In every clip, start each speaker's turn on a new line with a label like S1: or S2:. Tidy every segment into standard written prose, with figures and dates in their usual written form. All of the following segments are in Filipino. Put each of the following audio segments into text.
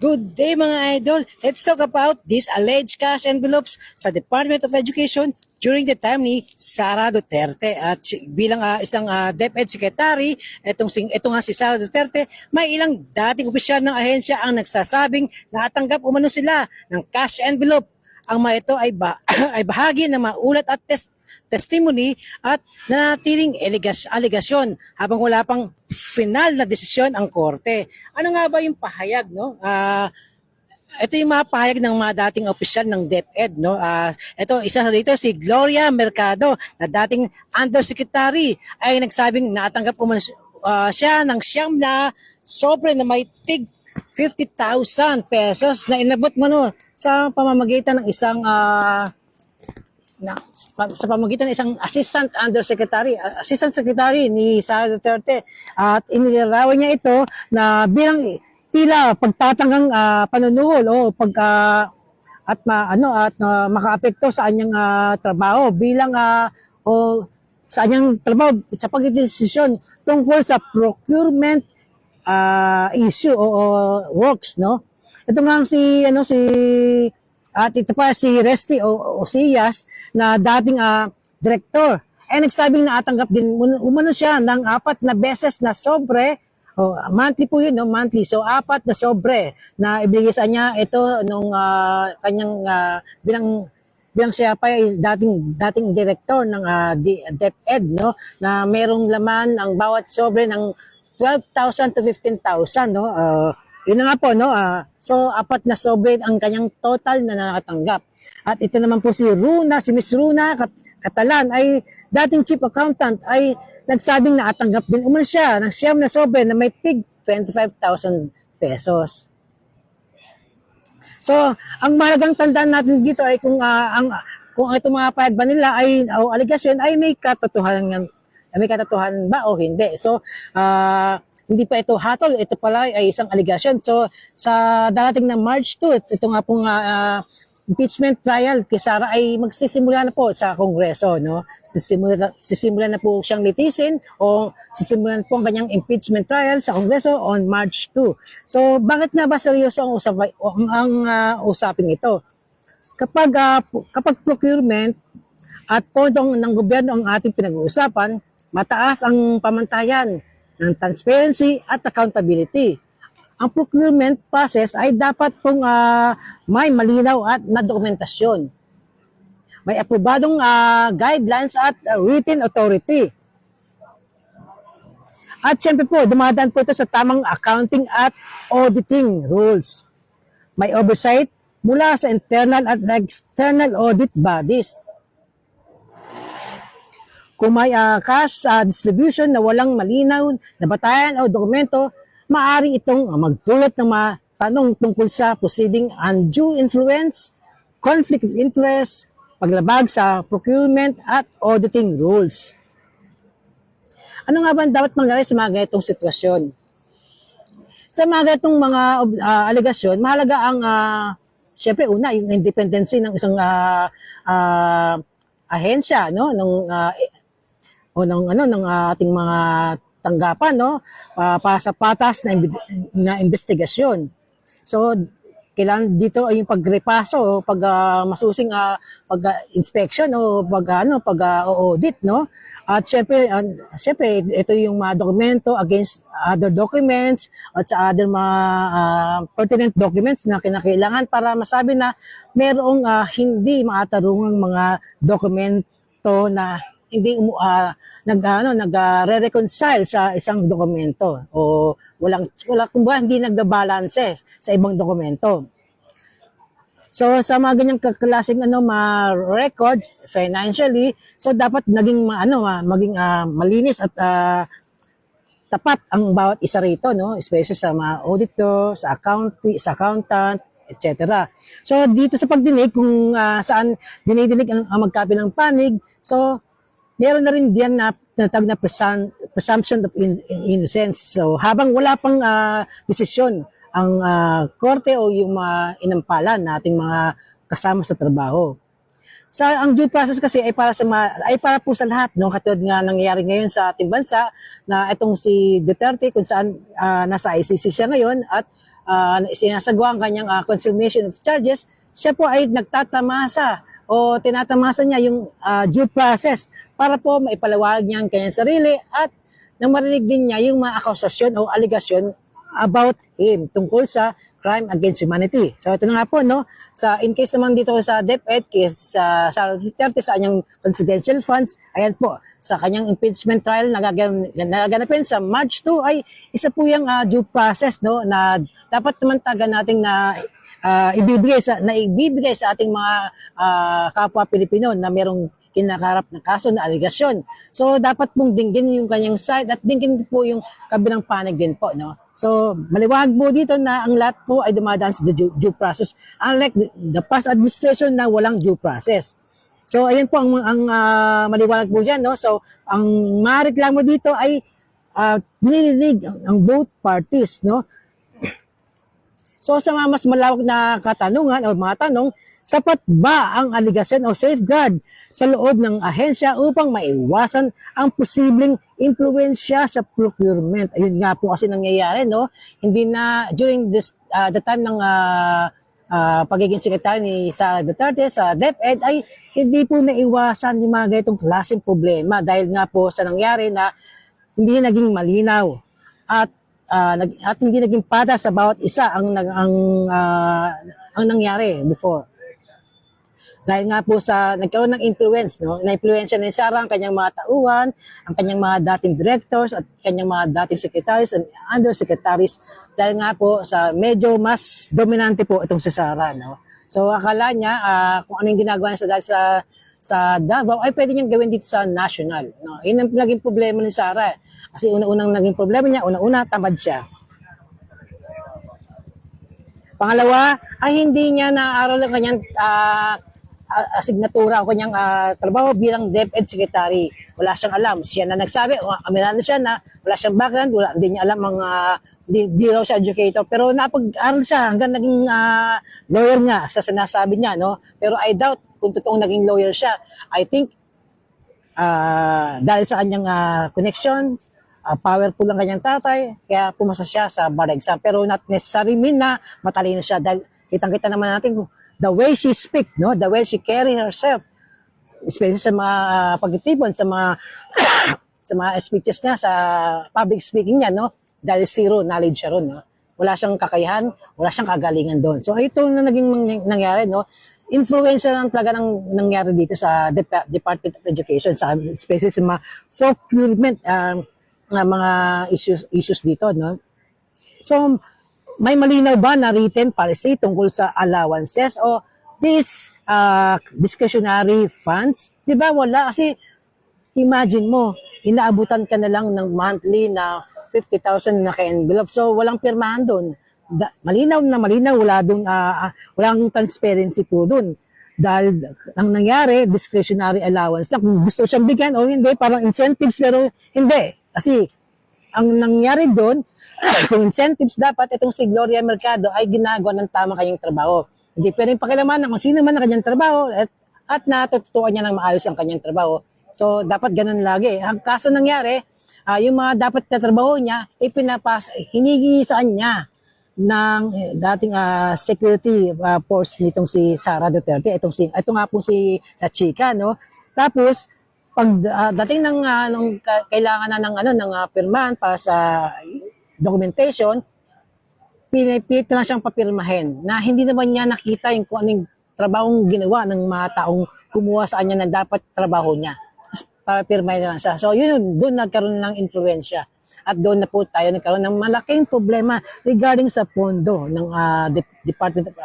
S1: Good day mga idol! Let's talk about these alleged cash envelopes sa Department of Education during the time ni Sara Duterte. At bilang isang DepEd Secretary, ito nga si Sara Duterte, may ilang dating opisyal ng ahensya ang nagsasabing natanggap umano sila ng cash envelope. Ang mga ito ay, ay bahagi ng maulat at testimony at nanatiling aligasyon habang wala pang final na desisyon ang korte. Ano nga ba yung pahayag, no? Ito yung mga pahayag ng mga dating opisyal ng DepEd, no? Ito isa dito si Gloria Mercado na dating undersecretary ay nagsabing natanggap ko siya ng siyam na sobre na may tig 50,000 pesos na inabot mo sa pamamagitan ng isang sa pamamagitan ng isang assistant secretary ni Sara Duterte, at inilarawan niya ito na bilang tila pagtatanggang panunuhol o makaapekto sa anyang trabaho bilang sa anyang trabaho sa pagdedesisyon tungkol sa procurement issue o works, no. Ito nga at ito pa si Resty Osillas na dating direktor ay nagsabing natanggap din umano siya ng 4 na beses na sobre, monthly po yun, no? Monthly. So 4 na sobre na ibigay sa niya ito nung kanyang bilang siya pa ay dating direktor ng DepEd, no, na merong laman ang bawat sobre ng 12,000 to 15,000, no. Yun na nga po, no. So 4 na sobre ang kanyang total na nakatanggap. At ito naman po si Miss Runa Catalan ay dating chief accountant ay nagsabing nakatanggap din umano siya ng siyam na sobre na may tig 25,000 pesos. So, ang mahalagang tandaan natin dito ay kung itong mga pahayag ba nila ay o aligasyon ay may katotohanan ba o hindi. So, hindi pa ito hatol, ito pala ay isang aligasyon. So, sa darating na March 2, ito nga pong impeachment trial kay Sara ay magsisimula na po sa Kongreso, no? Sisimula na po siyang litisin o sisimulan po ang kanyang impeachment trial sa Kongreso on March 2. So, bakit nga ba seryoso ang usapin ito? Kapag procurement at pondo ng gobyerno ang ating pinag-uusapan, mataas ang pamantayan ng transparency at accountability. Ang procurement process ay dapat pong may malinaw at na dokumentasyon. May aprobadong guidelines at written authority. At syempre po, dumadaan po ito sa tamang accounting at auditing rules. May oversight mula sa internal at external audit bodies. Kung may cash distribution na walang malinaw na batayan o dokumento, maaari itong magdulot ng mga tanong tungkol sa posibleng undue influence, conflict of interest, paglabag sa procurement at auditing rules. Ano nga ba dapat mangyari sa mga ganitong sitwasyon? Sa mga ganitong mga aligasyon, mahalaga ang syempre una yung independency ng isang ahensya, no, ng ating mga tanggapan, no, para sa patas na investigasyon. So kailangan dito ay yung pagrepaso, masusing pag-inspection o pag-audit, no. At syempre ito yung mga dokumento against other documents at sa other mga pertinent documents na kinakailangan para masabi na mayroong hindi makatarungang mga dokumento na hindi nagre-reconcile sa isang dokumento o kumbaga hindi nagbabalanse sa ibang dokumento. So sa mga ganyang klaseng mga records financially, so dapat maging malinis at tapat ang bawat isa rito, no, especially sa mga auditor, sa accountant, etc. So dito sa pagdinig kung saan dinidinig ang magkabilang panig, so meron na rin diyan na tinatawag na presumption of innocence. So habang wala pang desisyon ang korte o yung inampalan nating mga kasama sa trabaho. Ang due process kasi ay para po sa lahat, no? Katulad nga nangyayari ngayon sa ating bansa na itong si Duterte kung saan nasa ICC siya ngayon at sinasagawa ang kanyang confirmation of charges, siya po ay nagtatamasa o tinatamasa niya yung due process para po maipalawag niya ang kanyang sarili at nang marinig din niya yung mga akusasyon o aligasyon about him tungkol sa crime against humanity. So ito na nga po, no? In case naman dito sa DepEd, case sa Sara Duterte sa kanyang confidential funds, ayan po, sa kanyang impeachment trial na nagaganapin sa March 2 ay isa po yung due process, no? Na dapat naman nating na ibibigay sa ating mga kapwa Pilipino na merong kinakarap na kaso na aligasyon. So dapat pong dinggin yung kanyang side at dinggin po yung kabilang panig din po, no? So maliwanag po dito na ang lahat po ay dumadaan sa due process, unlike the past administration na walang due process. So ayan po ang maliwanag po diyan, no? So ang mareklamo dito ay nililig ang both parties, no? So sa mga mas malawak na katanungan o mga tanong, sapat ba ang aligasyon o safeguard sa loob ng ahensya upang maiwasan ang posibleng impluwensya sa procurement? Ayun nga po kasi nangyayari, no? Hindi na during the time ng pagiging sekretary ni Sara Duterte sa DepEd ay hindi po naiwasan yung mga ganitong klaseng problema dahil nga po sa nangyari na hindi naging malinaw at hindi naging patas sa bawat isa ang nangyari before. Dahil nga po sa nagkaroon ng influence, no? Na-influensya ni Sara ang kanyang mga tauhan, ang kanyang mga dating directors at kanyang mga dating secretaries and undersecretaries dahil nga po sa medyo mas dominante po itong si Sara, no? So akala niya kung anong ginagawa niya dahil sa Davao ay pwede niyang gawin dito sa national, no? Yun ang naging problema ni Sara. Kasi una-unang naging problema niya, tamad siya. Pangalawa, ay hindi niya naaral ang kanyang asignatura o kanyang trabaho bilang DepEd Secretary. Wala siyang alam. Siya na nagsabi, aminado siya na wala siyang background, hindi niya alam ang di raw siya educator. Pero napag-aral siya hanggang naging lawyer nga sa sinasabi niya, no? Pero I doubt kung totoong naging lawyer siya. I think dahil sa kanyang connections, powerful ang kanyang tatay, kaya pumasa siya sa bar exam. Pero not necessarily mean na matalino siya dahil kitang-kita naman natin the way she speak, no? The way she carry herself, especially sa mga pagtitipon, sa mga sa mga speeches niya, sa public speaking niya, no? Dahil zero knowledge siya ron, no? Wala siyang kakayahan, wala siyang kagalingan doon. So ito na naging nangyari, no? Influential lang talaga ng nangyari dito sa Department of Education, sa especially sa mga procurement mga issues dito, no? So may malinaw ba na written policy tungkol sa allowances o these discretionary funds? Diba wala? Kasi imagine mo, inaabutan ka na lang ng monthly na 50,000 na ka-envelope. So walang pirmahan doon. Malinaw na malinaw, walang transparency po doon. Dahil ang nangyari, discretionary allowance lang. Kung gusto siyang bigyan o hindi, parang incentives, pero hindi. Kasi ang nangyari doon, kung incentives dapat, itong si Gloria Mercado ay ginagawa ng tama kanyang trabaho. Hindi pwedeng pakialaman kung sino man ang kanyang trabaho at natututuan niya ng maayos ang kanyang trabaho. So, dapat ganun lagi. Ang kaso nangyari, yung mga dapat katrabaho niya, hinigi sa kanya ng dating security force nitong si Sara Duterte. Ito nga po si La Chica, no? Tapos, pag dating ng kailangan na ng pirmahan para sa documentation, pinipilit na siyang papirmahin na hindi naman niya nakita yung kung anong trabahong ginawa ng mga taong kumuha sa kanya na dapat trabaho niya. Papirmahin na lang siya. So yun, doon nagkaroon ng influensya. At doon na po tayo nagkaroon ng malaking problema regarding sa pondo ng Department of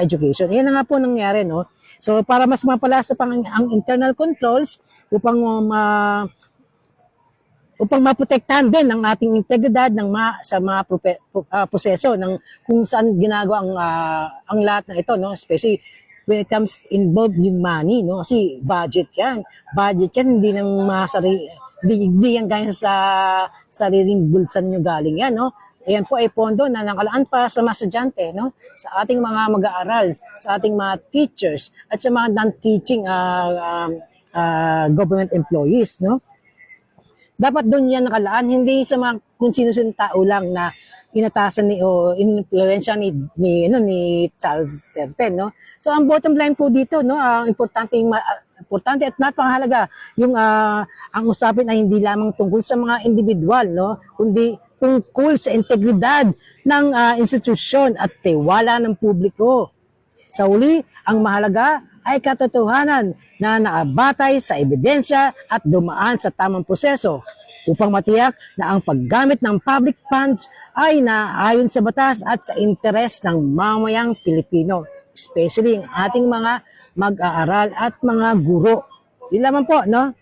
S1: Education. Yan na nga po nangyari, no? So para mas mapalasa pang ang internal controls upang maprotektahan din ang ating integridad sa mga proseso ng kung saan ginagawa ang lahat ng ito, no? Especially when it comes involved yung money, no? Kasi budget yan, hindi nang hindi yan galing sa sariling bulsa ninyo galing yan, no? Ayan po ay pondo na nakalaan para sa mga estudyante, no? Sa ating mga mag-aaral, sa ating mga teachers, at sa mga non-teaching government employees, no? dapat doon yan nakalaan, hindi sa mga kung sino-sino tao lang na inatasan ni o influensya ni Charles III, no? So ang bottom line po dito, no, ang importante at napakahalaga yung ang usapin ay hindi lamang tungkol sa mga individual, no, kundi tungkol sa integridad ng institusyon at tiwala ng publiko. Sa uli, ang mahalaga ay katotohanan na nakabatay sa ebidensya at dumaan sa tamang proseso upang matiyak na ang paggamit ng public funds ay naayon sa batas at sa interes ng mamayang Pilipino, especially ang ating mga mag-aaral at mga guro. Yun lamang po, no?